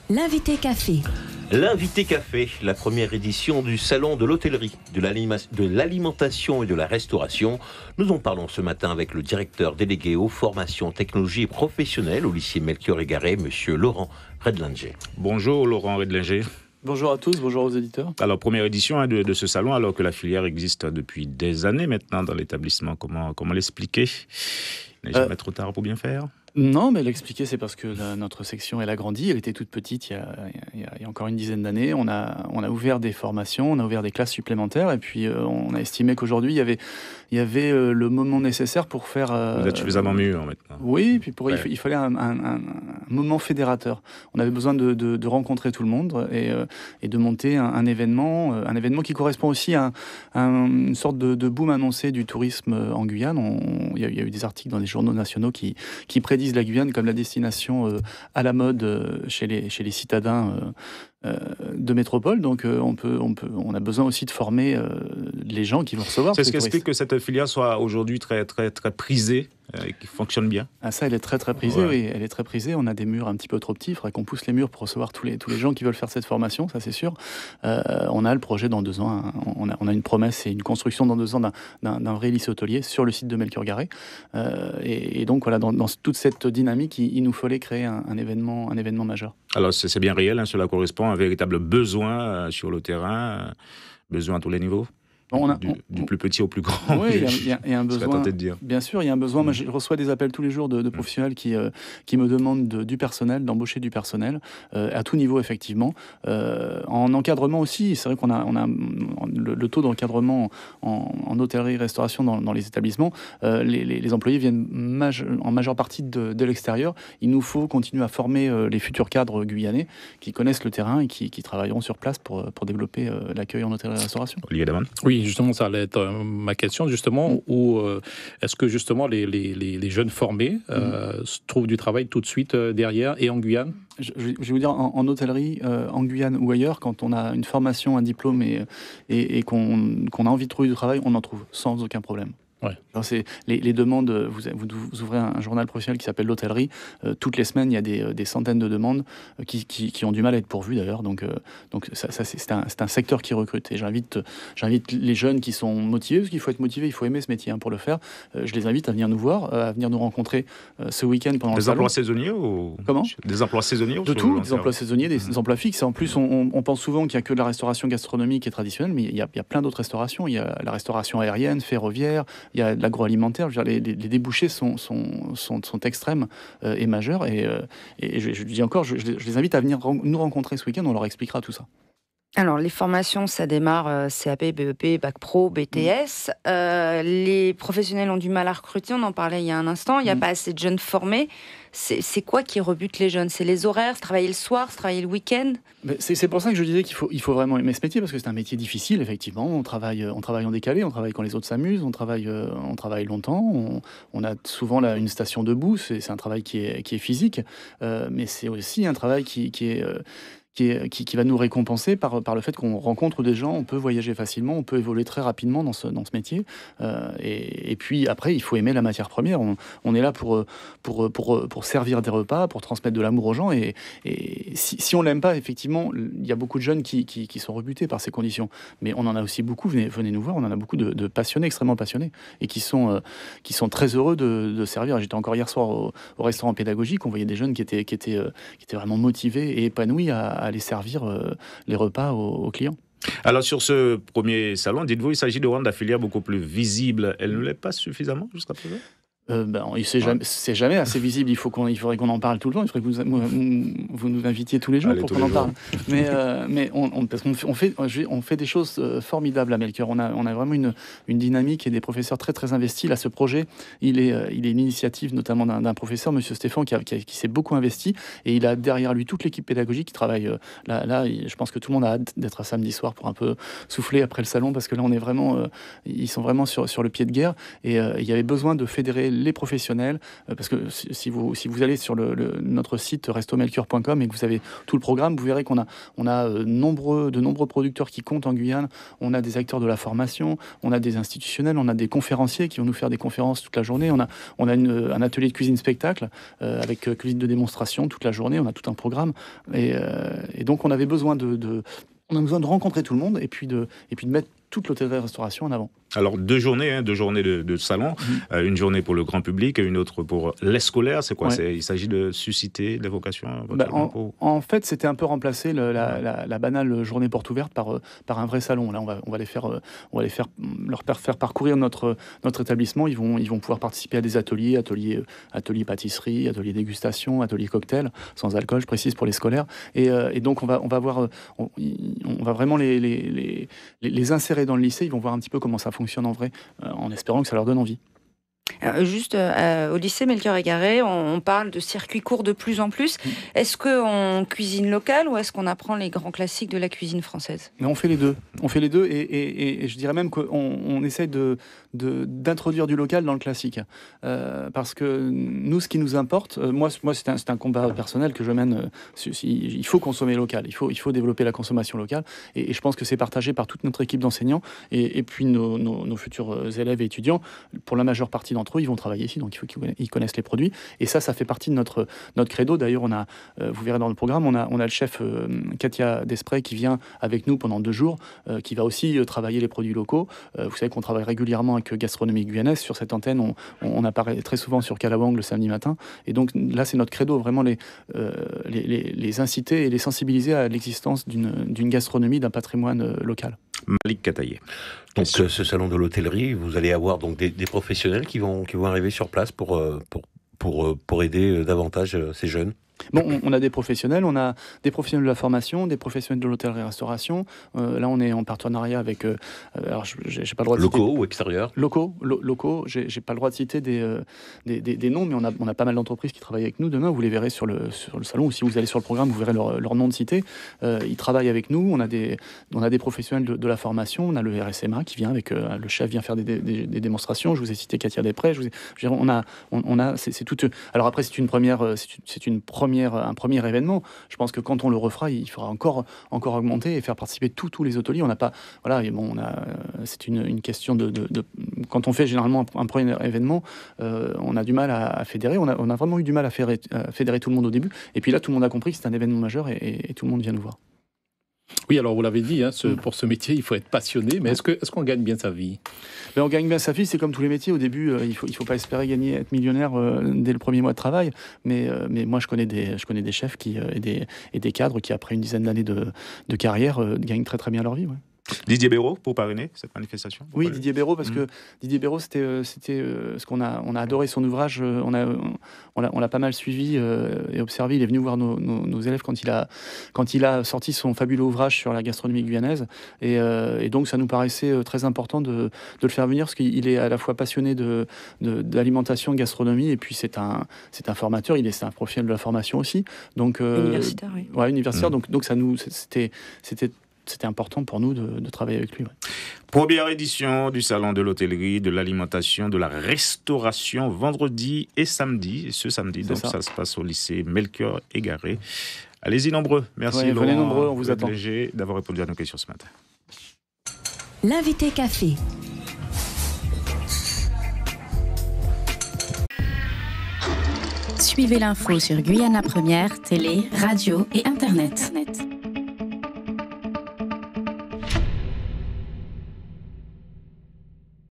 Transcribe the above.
L'invité café. L'invité café, la première édition du salon de l'hôtellerie, de l'alimentation et de la restauration. Nous en parlons ce matin avec le directeur délégué aux formations, technologies et professionnelles au lycée Melchior Égaré, monsieur Laurent Redlinger. Bonjour Laurent Redlinger. Bonjour à tous, bonjour aux éditeurs. Alors, première édition de ce salon, alors que la filière existe depuis des années maintenant dans l'établissement. Comment l'expliquer ? Il n'est jamais trop tard pour bien faire ? Non, mais l'expliquer, c'est parce que notre section, elle a grandi. Elle était toute petite il y a encore une dizaine d'années. On a ouvert des formations, on a ouvert des classes supplémentaires. Et puis, on a estimé qu'aujourd'hui, il y avait le moment nécessaire pour faire... Vous êtes suffisamment mûr maintenant. Oui, puis il fallait un moment fédérateur. On avait besoin de rencontrer tout le monde et de monter un événement qui correspond aussi à une sorte de boom annoncé du tourisme en Guyane. Il y a eu des articles dans les journaux nationaux qui prédisent la Guyane comme la destination à la mode chez les citadins de métropole. Donc on a besoin aussi de former les gens qui vont recevoir. C'est ce qui explique que cette filière soit aujourd'hui très, très, très prisée et qui fonctionne bien. Ah, ça, elle est très très prisée, ouais. Oui, elle est très prisée. On a des murs un petit peu trop petits. Il faudrait qu'on pousse les murs pour recevoir tous les gens qui veulent faire cette formation, ça c'est sûr. On a le projet dans 2 ans. On a une promesse et une construction dans 2 ans d'un vrai lycée hôtelier sur le site de Melchior Égaré. Et donc voilà, dans toute cette dynamique, il nous fallait créer un événement majeur. Alors c'est bien réel, cela correspond à un véritable besoin sur le terrain, besoin à tous les niveaux. Du plus petit au plus grand. Oui, il y a un besoin. De dire. Bien sûr, il y a un besoin. Moi, je reçois des appels tous les jours de professionnels qui me demandent du personnel, d'embaucher du personnel à tout niveau, effectivement. En encadrement aussi, c'est vrai qu'on a le taux d'encadrement en hôtellerie-restauration dans les établissements. Les employés viennent en majeure partie de l'extérieur. Il nous faut continuer à former les futurs cadres guyanais qui connaissent le terrain et qui travailleront sur place pour développer l'accueil en hôtellerie-restauration. Olivier Daman. Oui, justement, ça allait être ma question, justement, où est-ce que, justement, les jeunes formés trouvent du travail tout de suite derrière et en Guyane ? Je vais vous dire, en hôtellerie, en Guyane ou ailleurs, quand on a une formation, un diplôme et qu'on a envie de trouver du travail, on en trouve sans aucun problème. Ouais. Alors les demandes, vous ouvrez un journal professionnel qui s'appelle l'hôtellerie, toutes les semaines il y a des centaines de demandes qui ont du mal à être pourvues d'ailleurs, donc ça c'est un secteur qui recrute et j'invite les jeunes qui sont motivés, parce qu'il faut être motivé, il faut aimer ce métier pour le faire, je les invite à venir nous voir, à venir nous rencontrer ce week-end pendant le salon. Des emplois saisonniers ou... Comment ? Des emplois saisonniers de tout, des emplois saisonniers, des emplois fixes. En plus, on pense souvent qu'il n'y a que de la restauration gastronomique et traditionnelle, mais il y a plein d'autres restaurations. Il y a la restauration aérienne, ferroviaire, il y a de l'agroalimentaire. Je veux dire, les débouchés sont extrêmes et majeurs. Et je dis encore, je les invite à venir nous rencontrer ce week-end, on leur expliquera tout ça. Alors, les formations, ça démarre CAP, BEP, Bac Pro, BTS. Les professionnels ont du mal à recruter, on en parlait il y a un instant. Il n'y a pas assez de jeunes formés. C'est quoi qui rebute les jeunes ? C'est les horaires, c'est travailler le soir, c'est travailler le week-end ? C'est pour ça que je disais qu'il faut vraiment aimer ce métier, parce que c'est un métier difficile, effectivement. On travaille en décalé, on travaille quand les autres s'amusent, on travaille longtemps. On a souvent une station debout, c'est un travail qui est physique, mais c'est aussi un travail qui va nous récompenser par le fait qu'on rencontre des gens, on peut voyager facilement, on peut évoluer très rapidement dans ce métier. Et puis après, il faut aimer la matière première. On est là pour servir des repas, pour transmettre de l'amour aux gens. Et si on l'aime pas, effectivement, il y a beaucoup de jeunes qui sont rebutés par ces conditions. Mais on en a aussi beaucoup, venez nous voir, on en a beaucoup de passionnés, extrêmement passionnés, et qui sont très heureux de servir. J'étais encore hier soir au restaurant pédagogique, on voyait des jeunes qui étaient vraiment motivés et épanouis à aller servir les repas aux clients. Alors sur ce premier salon, dites-vous, il s'agit de rendre la filière beaucoup plus visible. Elle ne l'est pas suffisamment jusqu'à présent ? C'est jamais assez visible. Il faudrait qu'on en parle tout le temps. Il faudrait que vous nous invitiez tous les jours pour qu'on en parle. Mais parce qu'on fait des choses formidables à Melchior. On a vraiment une dynamique et des professeurs très très investis. Là, ce projet, il est une initiative notamment d'un professeur, Monsieur Stéphane, qui s'est beaucoup investi, et il a derrière lui toute l'équipe pédagogique qui travaille. Là, je pense que tout le monde a hâte d'être à samedi soir pour un peu souffler après le salon, parce que là, ils sont vraiment sur le pied de guerre, et il y avait besoin de fédérer les professionnels, parce que si vous allez sur notre site restomelcure.com et que vous avez tout le programme, vous verrez qu'on a de nombreux producteurs qui comptent en Guyane. On a des acteurs de la formation, on a des institutionnels, on a des conférenciers qui vont nous faire des conférences toute la journée. On a un atelier de cuisine spectacle avec cuisine de démonstration toute la journée. On a tout un programme et donc on avait besoin de rencontrer tout le monde et puis de mettre toute l'hôtellerie-restauration en avant. Alors, 2 journées, 2 journées de salon, une journée pour le grand public et une autre pour les scolaires. C'est quoi ? Il s'agit de susciter des vocations en fait, c'était un peu remplacer la banale journée porte ouverte par un vrai salon. Là, on va leur faire parcourir notre établissement. Ils vont pouvoir participer à des ateliers pâtisserie, ateliers dégustation, ateliers cocktail, sans alcool, je précise, pour les scolaires. Et donc, on va vraiment les insérer dans le lycée. Ils vont voir un petit peu comment ça fonctionne en vrai, en espérant que ça leur donne envie. Juste au lycée Melchior-Égaré, on parle de circuits courts de plus en plus. Est-ce qu'on cuisine local ou est-ce qu'on apprend les grands classiques de la cuisine française ? Mais on fait les deux. Et je dirais même qu'on essaye d'introduire du local dans le classique. Parce que nous, ce qui nous importe, moi c'est un combat personnel que je mène. Il faut consommer local, il faut développer la consommation locale. Et je pense que c'est partagé par toute notre équipe d'enseignants et puis nos futurs élèves et étudiants. Pour la majeure partie d'entre eux, ils vont travailler ici, donc il faut qu'ils connaissent les produits. Et ça fait partie de notre credo. D'ailleurs, vous verrez dans le programme, on a le chef Katia Desprez qui vient avec nous pendant 2 jours, qui va aussi travailler les produits locaux. Vous savez qu'on travaille régulièrement avec Gastronomie Guyanaise. Sur cette antenne, on apparaît très souvent sur Kalawang le samedi matin. Et donc là, c'est notre credo, vraiment les inciter et les sensibiliser à l'existence d'une gastronomie, d'un patrimoine local. Malik Kataye. Donc ce salon de l'hôtellerie, vous allez avoir donc des professionnels qui vont arriver sur place pour aider davantage ces jeunes. Bon, on a des professionnels de la formation, des professionnels de l'hôtellerie-restauration. Là, on est en partenariat avec. Alors, j'ai pas le droit de locaux citer, ou extérieurs. Locaux. J'ai pas le droit de citer des noms, mais on a pas mal d'entreprises qui travaillent avec nous. Demain, vous les verrez sur le salon, ou si vous allez sur le programme, vous verrez leur nom de cité. Ils travaillent avec nous. On a des professionnels de la formation. On a le RSMA qui vient avec le chef vient faire des démonstrations. Je vous ai cité Katia Després. C'est tout. Alors après, c'est un premier événement. Je pense que quand on le refera, il faudra encore augmenter et faire participer tous les hôteliers. On n'a pas, c'est une question de quand on fait généralement un premier événement, on a du mal à fédérer. On a vraiment eu du mal à fédérer tout le monde au début. Et puis là, tout le monde a compris que c'est un événement majeur et tout le monde vient nous voir. Oui, alors vous l'avez dit, pour ce métier, il faut être passionné, mais est-ce qu'on gagne bien sa vie ? On gagne bien sa vie, c'est comme tous les métiers. Au début, il faut pas espérer être millionnaire dès le premier mois de travail. Mais moi, je connais des chefs et des cadres qui, après une dizaine d'années de carrière, gagnent très très bien leur vie. Ouais. Didier Béraud, pour parrainer cette manifestation. Oui, Didier Béraud, parce que Didier Béraud, c'était ce qu'on a adoré son ouvrage. On l'a pas mal suivi et observé. Il est venu voir nos élèves quand il a sorti son fabuleux ouvrage sur la gastronomie guyanaise. Et donc, ça nous paraissait très important de le faire venir, parce qu'il est à la fois passionné d'alimentation, de gastronomie, et puis c'est un formateur. C'est un professionnel de la formation aussi. Donc, universitaire, oui. Ouais, universitaire. Donc c'était important pour nous de travailler avec lui. Ouais. Première édition du Salon de l'hôtellerie, de l'alimentation, de la restauration, vendredi et samedi. Et ce samedi, donc ça se passe au lycée Melchior-Égaré. Allez-y nombreux. Merci Laurent. Venez nombreux, on vous attend. Léger d'avoir répondu à nos questions ce matin. L'invité café. Suivez l'info sur Guyana Première, télé, radio et internet.